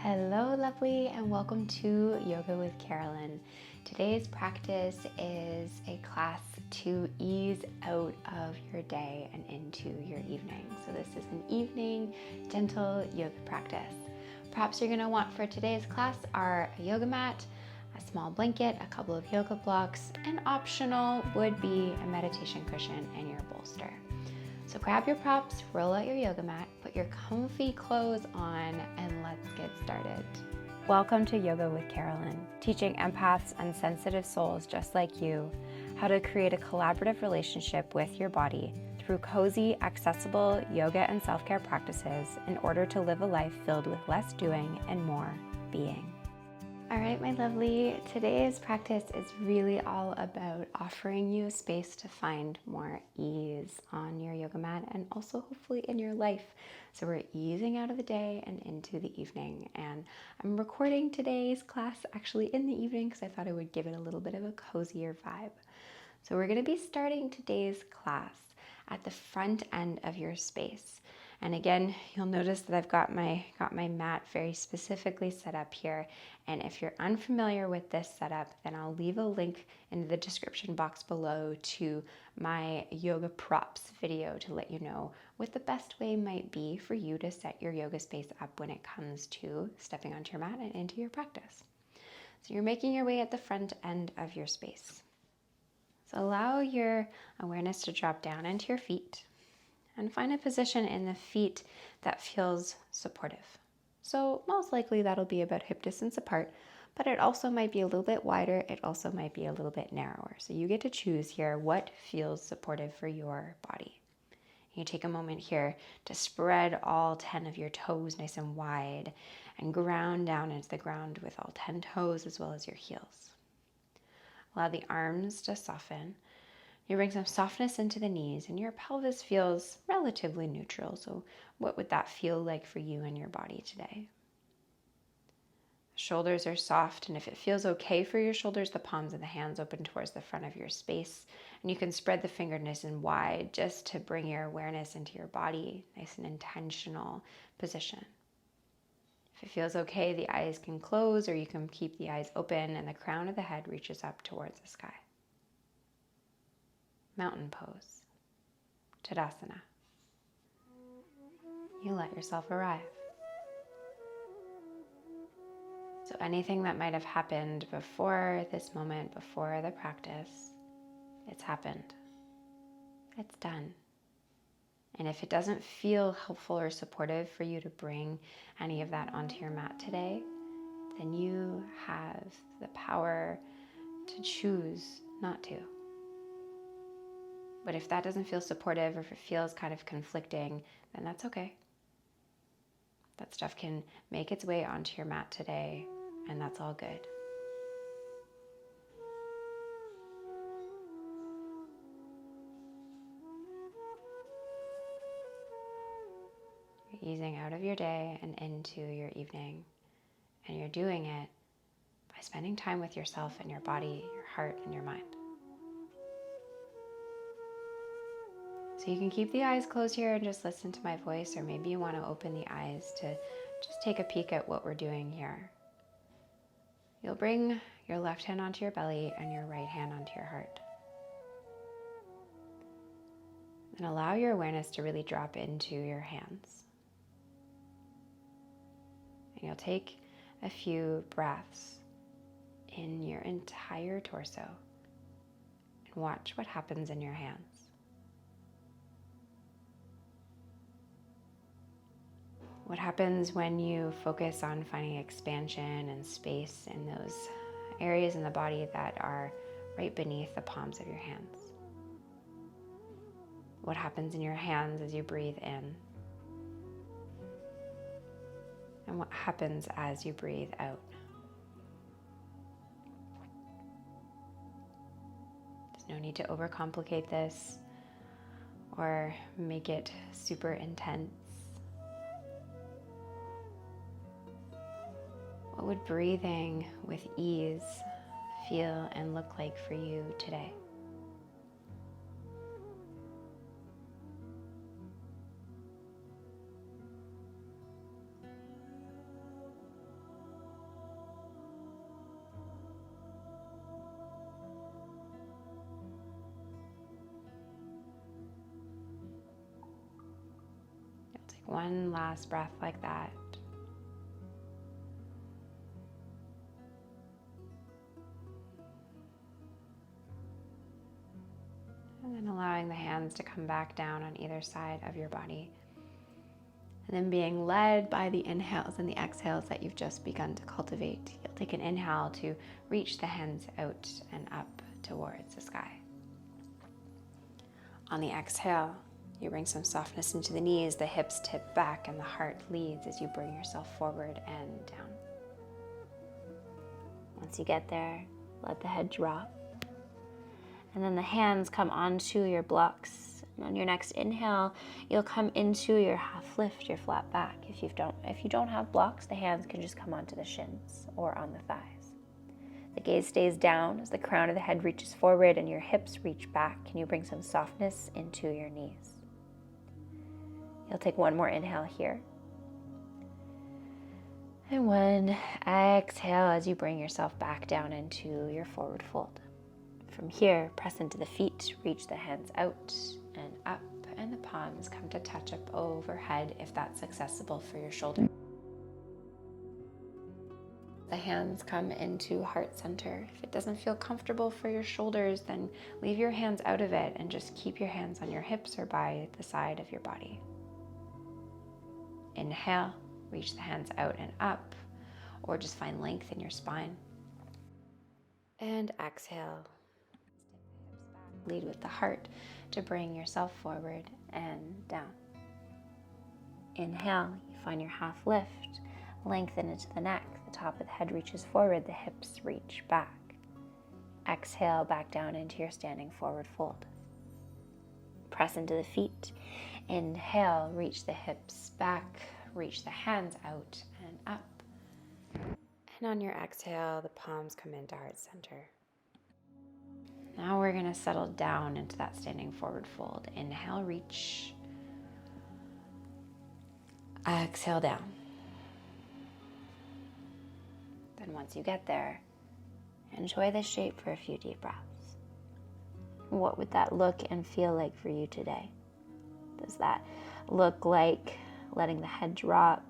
Hello, lovely, and welcome to Yoga with Carolynne. Today's practice is a class to ease out of your day and into your evening. So this is an evening gentle yoga practice. Perhaps you're going to want for today's class are a yoga mat, a small blanket, a couple of yoga blocks, and optional would be a meditation cushion and your bolster. So grab your props, roll out your yoga mat, put your comfy clothes on, and let's get started. Welcome to Yoga with Carolynne, teaching empaths and sensitive souls just like you how to create a collaborative relationship with your body through cozy, accessible yoga and self-care practices in order to live a life filled with less doing and more being. All right, my lovely, today's practice is really all about offering you a space to find more ease on your yoga mat and also hopefully in your life. So we're easing out of the day and into the evening. And I'm recording today's class actually in the evening because I thought I would give it a little bit of a cozier vibe. So we're going to be starting today's class at the front end of your space. And again, you'll notice that I've got my mat very specifically set up here. And if you're unfamiliar with this setup, then I'll leave a link in the description box below to my yoga props video to let you know what the best way might be for you to set your yoga space up when it comes to stepping onto your mat and into your practice. So you're making your way at the front end of your space. So allow your awareness to drop down into your feet and find a position in the feet that feels supportive. So most likely that'll be about hip distance apart, but it also might be a little bit wider. It also might be a little bit narrower. So you get to choose here what feels supportive for your body. You take a moment here to spread all 10 of your toes nice and wide and ground down into the ground with all 10 toes as well as your heels. Allow the arms to soften. You bring some softness into the knees and your pelvis feels relatively neutral. So what would that feel like for you and your body today? The shoulders are soft, and if it feels okay for your shoulders, the palms of the hands open towards the front of your space. And you can spread the fingers nice and wide just to bring your awareness into your body, nice and intentional position. If it feels okay, the eyes can close or you can keep the eyes open and the crown of the head reaches up towards the sky. Mountain pose, Tadasana. You let yourself arrive. So anything that might have happened before this moment, before the practice, it's happened. It's done. And if it doesn't feel helpful or supportive for you to bring any of that onto your mat today, then you have the power to choose not to. But if that doesn't feel supportive or if it feels kind of conflicting, then that's okay. That stuff can make its way onto your mat today, and that's all good. You're easing out of your day and into your evening, and you're doing it by spending time with yourself and your body, your heart, and your mind. So you can keep the eyes closed here and just listen to my voice, or maybe you want to open the eyes to just take a peek at what we're doing here. You'll bring your left hand onto your belly and your right hand onto your heart. And allow your awareness to really drop into your hands. And you'll take a few breaths in your entire torso and watch what happens in your hands. What happens when you focus on finding expansion and space in those areas in the body that are right beneath the palms of your hands? What happens in your hands as you breathe in? And what happens as you breathe out? There's no need to overcomplicate this or make it super intense. What would breathing with ease feel and look like for you today? One last breath like that. And then allowing the hands to come back down on either side of your body. And then being led by the inhales and the exhales that you've just begun to cultivate. You'll take an inhale to reach the hands out and up towards the sky. On the exhale, you bring some softness into the knees, the hips tip back, and the heart leads as you bring yourself forward and down. Once you get there, let the head drop. And then the hands come onto your blocks. And on your next inhale, you'll come into your half lift, your flat back. If you don't have blocks, the hands can just come onto the shins or on the thighs. The gaze stays down as the crown of the head reaches forward and your hips reach back. Can you bring some softness into your knees? You'll take one more inhale here. And one exhale as you bring yourself back down into your forward fold. From here, press into the feet, reach the hands out and up, and the palms come to touch up overhead if that's accessible for your shoulder. The hands come into heart center. If it doesn't feel comfortable for your shoulders, then leave your hands out of it and just keep your hands on your hips or by the side of your body. Inhale, reach the hands out and up, or just find length in your spine. And exhale. Lead with the heart to bring yourself forward and down. Inhale, you find your half lift, lengthen into the neck, the top of the head reaches forward, the hips reach back. Exhale, back down into your standing forward fold. Press into the feet. Inhale, reach the hips back, reach the hands out and up. And on your exhale, the palms come into heart center. Now we're going to settle down into that standing forward fold. Inhale, reach. Exhale, down. Then once you get there, enjoy this shape for a few deep breaths. What would that look and feel like for you today? Does that look like letting the head drop,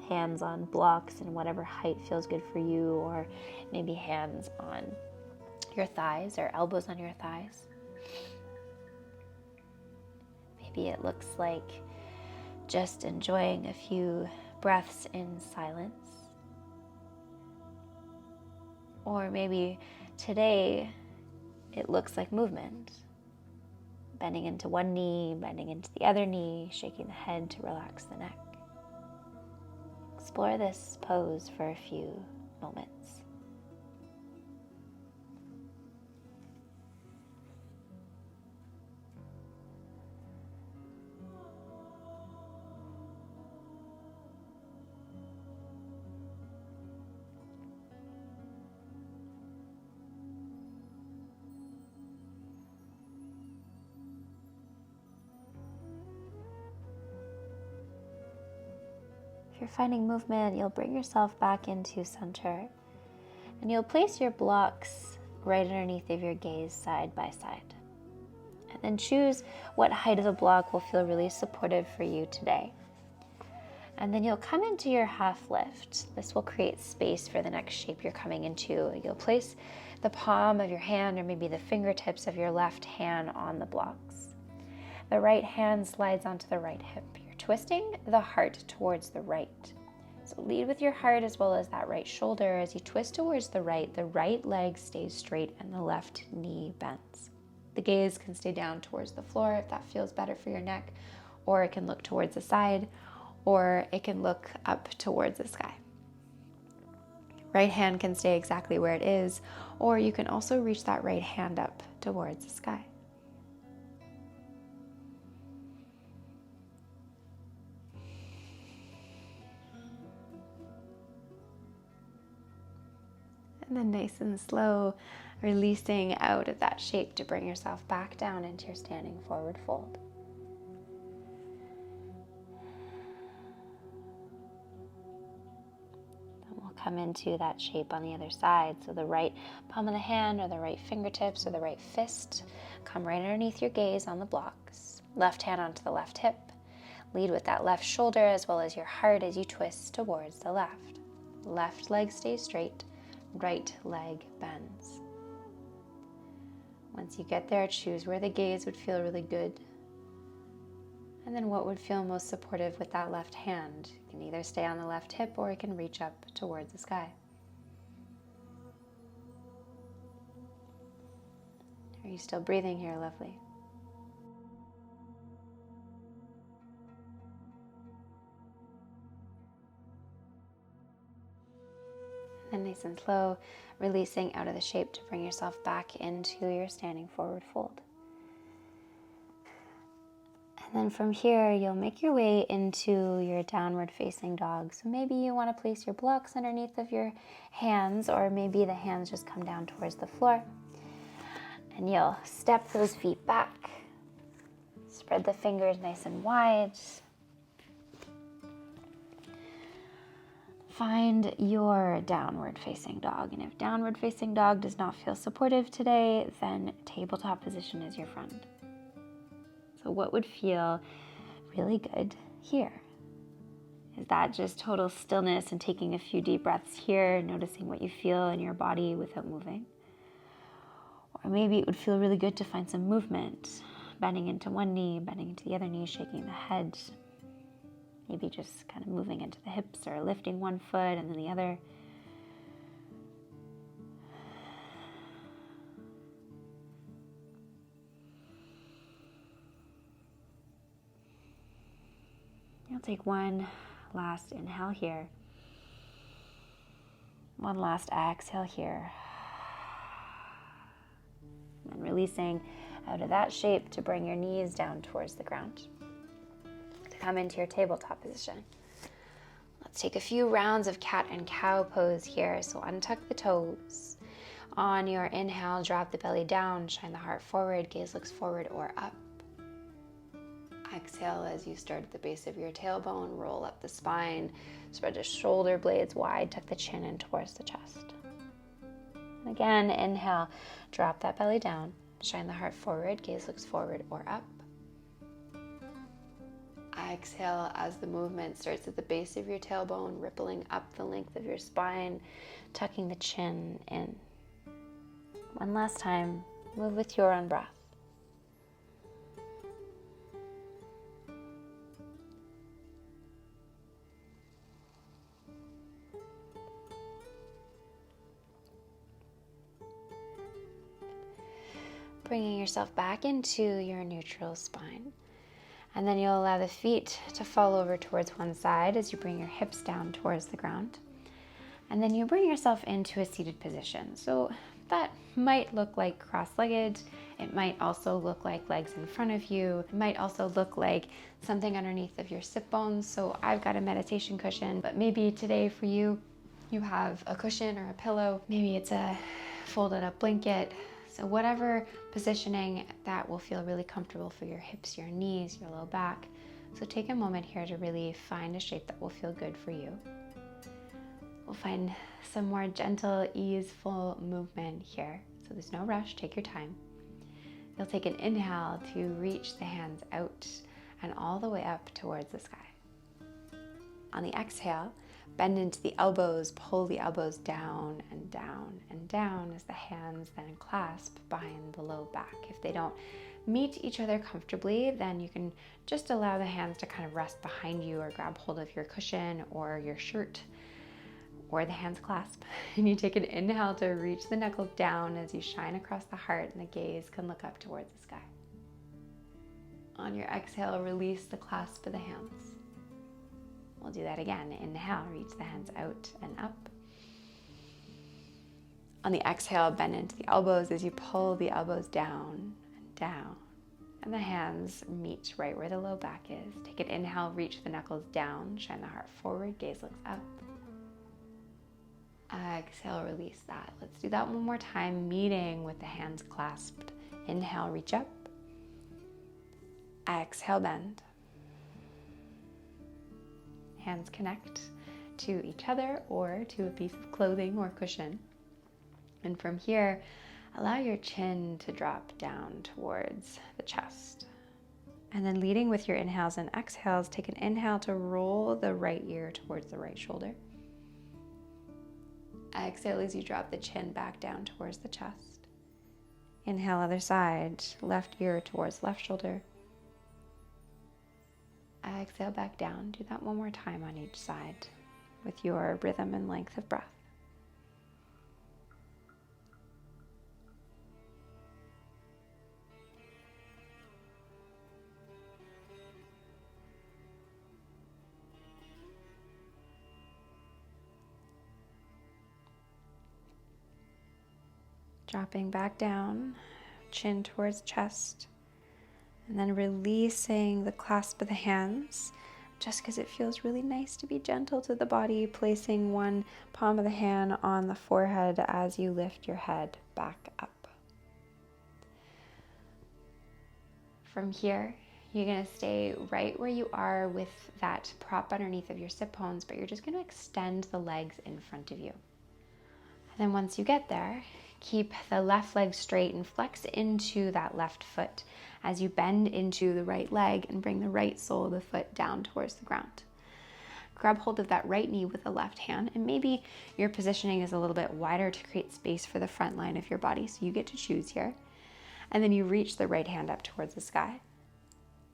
hands on blocks in whatever height feels good for you, or maybe hands on your thighs or elbows on your thighs? Maybe it looks like just enjoying a few breaths in silence. Or maybe today it looks like movement. Bending into one knee, bending into the other knee, shaking the head to relax the neck. Explore this pose for a few moments. If you're finding movement, you'll bring yourself back into center and you'll place your blocks right underneath of your gaze side by side. And then choose what height of the block will feel really supportive for you today. And then you'll come into your half lift. This will create space for the next shape you're coming into. You'll place the palm of your hand or maybe the fingertips of your left hand on the blocks. The right hand slides onto the right hip. Twisting the heart towards the right. So lead with your heart as well as that right shoulder. As you twist towards the right leg stays straight and the left knee bends. The gaze can stay down towards the floor if that feels better for your neck, or it can look towards the side, or it can look up towards the sky. Right hand can stay exactly where it is, or you can also reach that right hand up towards the sky. And then nice and slow, releasing out of that shape to bring yourself back down into your standing forward fold. Then we'll come into that shape on the other side. So the right palm of the hand or the right fingertips or the right fist come right underneath your gaze on the blocks. Left hand onto the left hip. Lead with that left shoulder as well as your heart as you twist towards the left. Left leg stays straight, right leg bends. Once you get there, choose where the gaze would feel really good. And then what would feel most supportive with that left hand. You can either stay on the left hip or it can reach up towards the sky. Are you still breathing here, lovely? And nice and slow, releasing out of the shape to bring yourself back into your standing forward fold. And then from here, you'll make your way into your downward facing dog. So maybe you want to place your blocks underneath of your hands, or maybe the hands just come down towards the floor. And you'll step those feet back. Spread the fingers nice and wide. Find your downward facing dog. And if downward facing dog does not feel supportive today, then tabletop position is your friend. So what would feel really good here? Is that just total stillness and taking a few deep breaths here, noticing what you feel in your body without moving? Or maybe it would feel really good to find some movement, bending into one knee, bending into the other knee, shaking the head. Maybe just kind of moving into the hips or lifting one foot and then the other. You'll take one last inhale here. One last exhale here. And releasing out of that shape to bring your knees down towards the ground. To come into your tabletop position. Let's take a few rounds of cat and cow pose here. So untuck the toes. On your inhale, drop the belly down, shine the heart forward, gaze looks forward or up. Exhale as you start at the base of your tailbone, roll up the spine, spread the shoulder blades wide, tuck the chin in towards the chest. And again, inhale, drop that belly down, shine the heart forward, gaze looks forward or up. Exhale as the movement starts at the base of your tailbone, rippling up the length of your spine, tucking the chin in. One last time, move with your own breath. Bringing yourself back into your neutral spine. And then you'll allow the feet to fall over towards one side as you bring your hips down towards the ground. And then you bring yourself into a seated position. So that might look like cross-legged. It might also look like legs in front of you. It might also look like something underneath of your sit bones. So I've got a meditation cushion, but maybe today for you, you have a cushion or a pillow. Maybe it's a folded up blanket. So whatever positioning that will feel really comfortable for your hips, your knees, your low back. So take a moment here to really find a shape that will feel good for you. We'll find some more gentle, easeful movement here. So there's no rush, take your time. You'll take an inhale to reach the hands out and all the way up towards the sky. On the exhale, bend into the elbows, pull the elbows down and down and down as the hands then clasp behind the low back. If they don't meet each other comfortably, then you can just allow the hands to kind of rest behind you or grab hold of your cushion or your shirt or the hands clasp. And you take an inhale to reach the knuckles down as you shine across the heart and the gaze can look up towards the sky. On your exhale, release the clasp of the hands. We'll do that again. Inhale, reach the hands out and up. On the exhale, bend into the elbows as you pull the elbows down and down. And the hands meet right where the low back is. Take an inhale, reach the knuckles down, shine the heart forward, gaze looks up. Exhale, release that. Let's do that one more time, meeting with the hands clasped. Inhale, reach up. Exhale, bend. Hands connect to each other or to a piece of clothing or cushion. And from here, allow your chin to drop down towards the chest. And then leading with your inhales and exhales, take an inhale to roll the right ear towards the right shoulder. Exhale as you drop the chin back down towards the chest. Inhale, other side, left ear towards left shoulder. Exhale back down. Do that one more time on each side with your rhythm and length of breath. Dropping back down, chin towards chest, and then releasing the clasp of the hands, just because it feels really nice to be gentle to the body, placing one palm of the hand on the forehead as you lift your head back up. From here, you're going to stay right where you are with that prop underneath of your sit bones, but you're just going to extend the legs in front of you. And then once you get there, keep the left leg straight and flex into that left foot as you bend into the right leg and bring the right sole of the foot down towards the ground. Grab hold of that right knee with the left hand, and maybe your positioning is a little bit wider to create space for the front line of your body, so you get to choose here. And then you reach the right hand up towards the sky.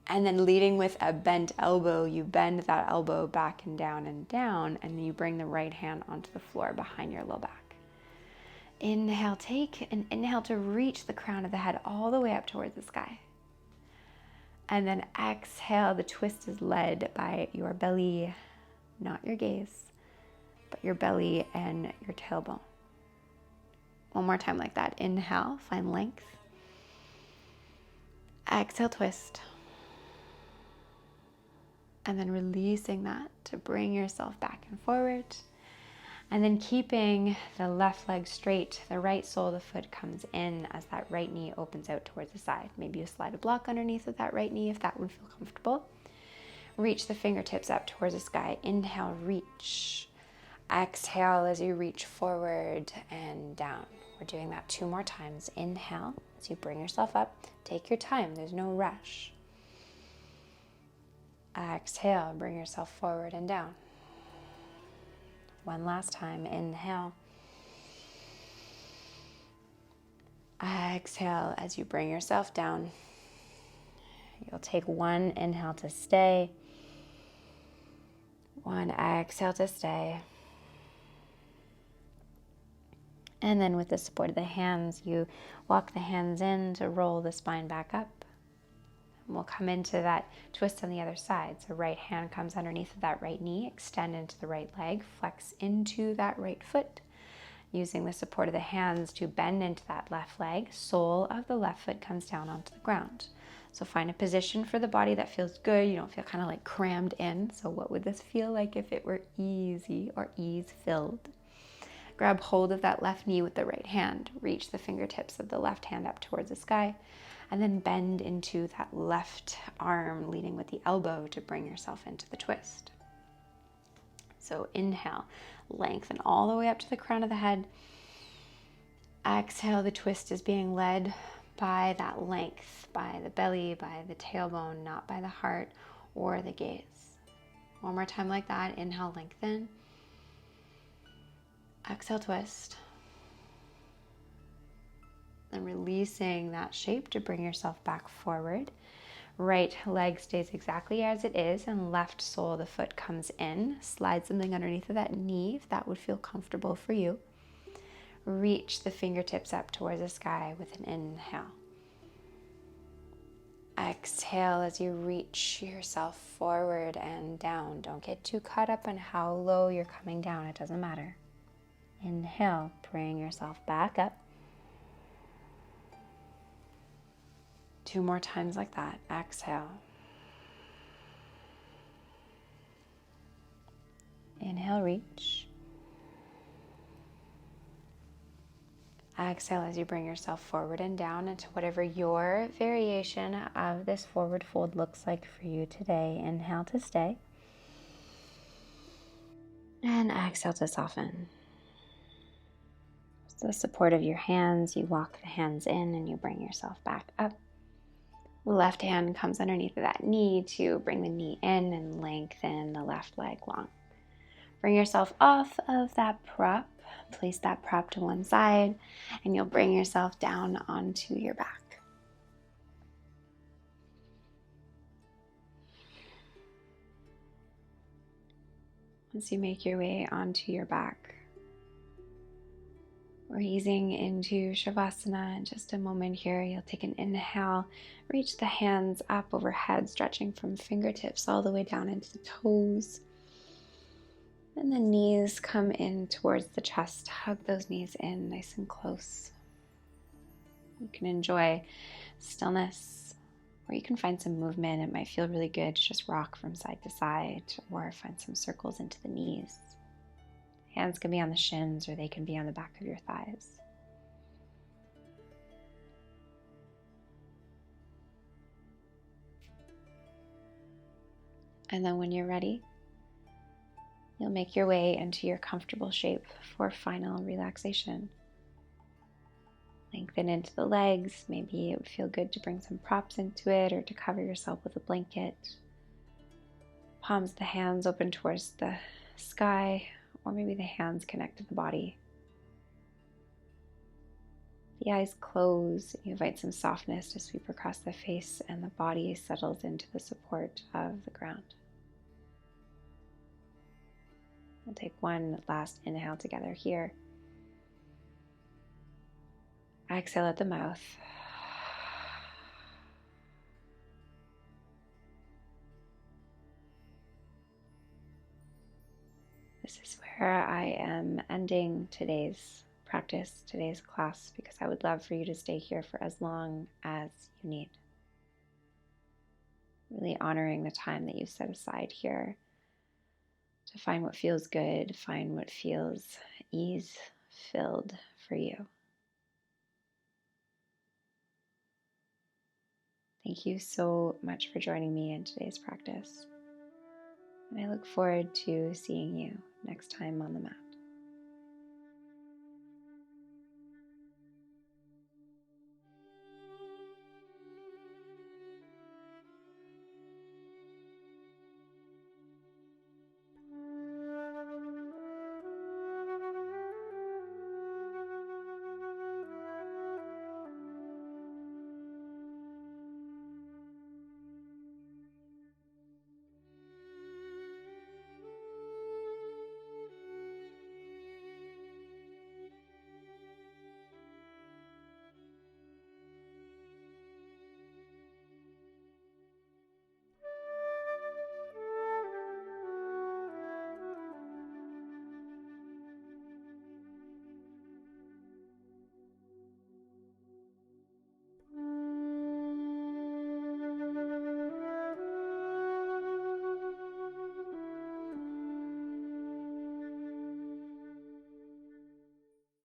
And then leading with a bent elbow, you bend that elbow back and down, and then you bring the right hand onto the floor behind your low back. Inhale, take an inhale to reach the crown of the head all the way up towards the sky. And then exhale, the twist is led by your belly, not your gaze, but your belly and your tailbone. One more time like that. Inhale, find length. Exhale, twist. And then releasing that to bring yourself back and forward. And then keeping the left leg straight, the right sole of the foot comes in as that right knee opens out towards the side. Maybe you slide a block underneath of that right knee if that would feel comfortable. Reach the fingertips up towards the sky. Inhale, reach. Exhale as you reach forward and down. We're doing that 2 more times. Inhale as you bring yourself up. Take your time, there's no rush. Exhale, bring yourself forward and down. One last time, inhale. Exhale as you bring yourself down. You'll take one inhale to stay. One exhale to stay. And then with the support of the hands, you walk the hands in to roll the spine back up. And we'll come into that twist on the other side. So right hand comes underneath of that right knee, extend into the right leg, flex into that right foot. Using the support of the hands to bend into that left leg, sole of the left foot comes down onto the ground. So find a position for the body that feels good. You don't feel kind of like crammed in. So what would this feel like if it were easy or ease-filled? Grab hold of that left knee with the right hand. Reach the fingertips of the left hand up towards the sky. And then bend into that left arm, leading with the elbow to bring yourself into the twist. So inhale, lengthen all the way up to the crown of the head. Exhale, the twist is being led by that length, by the belly, by the tailbone, not by the heart or the gaze. One more time like that. Inhale, lengthen. Exhale, twist. And releasing that shape to bring yourself back forward. Right leg stays exactly as it is, and left sole of the foot comes in. Slide something underneath of that knee if that would feel comfortable for you. Reach the fingertips up towards the sky with an inhale. Exhale as you reach yourself forward and down. Don't get too caught up on how low you're coming down. It doesn't matter. Inhale, bring yourself back up. 2 more times like that. Exhale. Inhale, reach. Exhale as you bring yourself forward and down into whatever your variation of this forward fold looks like for you today. Inhale to stay. And exhale to soften. With the support of your hands, you walk the hands in and you bring yourself back up. The left hand comes underneath of that knee to bring the knee in and lengthen the left leg long. Bring yourself off of that prop. Place that prop to one side, and you'll bring yourself down onto your back. Once you make your way onto your back, we're easing into Shavasana. In just a moment here, you'll take an inhale, reach the hands up overhead, stretching from fingertips all the way down into the toes. And the knees come in towards the chest. Hug those knees in nice and close. You can enjoy stillness, or you can find some movement. It might feel really good to just rock from side to side, or find some circles into the knees. Hands can be on the shins, or they can be on the back of your thighs. And then when you're ready, you'll make your way into your comfortable shape for final relaxation. Lengthen into the legs. Maybe it would feel good to bring some props into it, or to cover yourself with a blanket. Palms of the hands open towards the sky, or maybe the hands connect to the body. The eyes close. You invite some softness to sweep across the face, and the body settles into the support of the ground. We'll take one last inhale together here. Exhale at the mouth. This is where I am ending today's practice, today's class, because I would love for you to stay here for as long as you need. Really honoring the time that you set aside here to find what feels good, find what feels ease-filled for you. Thank you so much for joining me in today's practice. And I look forward to seeing you next time on the mat.